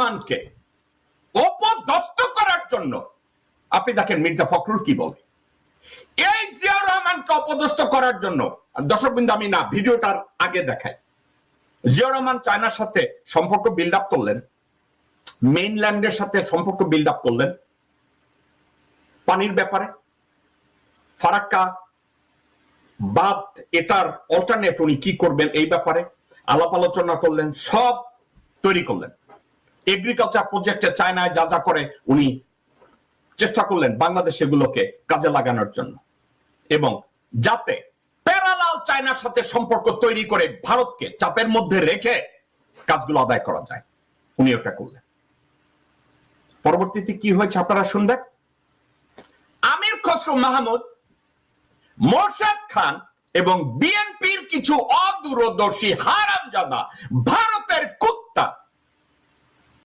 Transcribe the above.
রহমানকে অপদস্থ করার জন্য আপনি দেখেন মির্জা ফখরুল কি বলে। এই জিয়াউর রহমানকে অপদস্থ করার জন্য, দর্শকবৃন্দ আমি না ভিডিওটার আগে দেখাই, জিয়াউর রহমান চায়নার সাথে সম্পর্ক বিল্ড আপ করলেন, মেইনল্যান্ডের সাথে সম্পর্ক বিল্ড আপ করলেন পানির ব্যাপারে, ফারাক্কা বাদ এটার অল্টারনেট উনি কি করবেন এই ব্যাপারে আলাপ আলোচনা করলেন, সব তৈরি করলেন। এগ্রিকালচার প্রজেক্টে চায়নায় যা যা করে উনি চেষ্টা করলেন বাংলাদেশ এগুলোকে কাজে লাগানোর জন্য, এবং যাতে প্যারালাল চায়নার সাথে সম্পর্ক তৈরি করে ভারতকে চাপের মধ্যে রেখে কাজগুলো আদায় করা যায়, উনি ওটা করলেন। পরবর্তীতে কি হয়েছে আপনারা শুনবেন। আমির খসরু মাহমুদ, মোরশেদ খান এবং বিএনপির কিছু অদূরদর্শী হারামজাদা ভারতের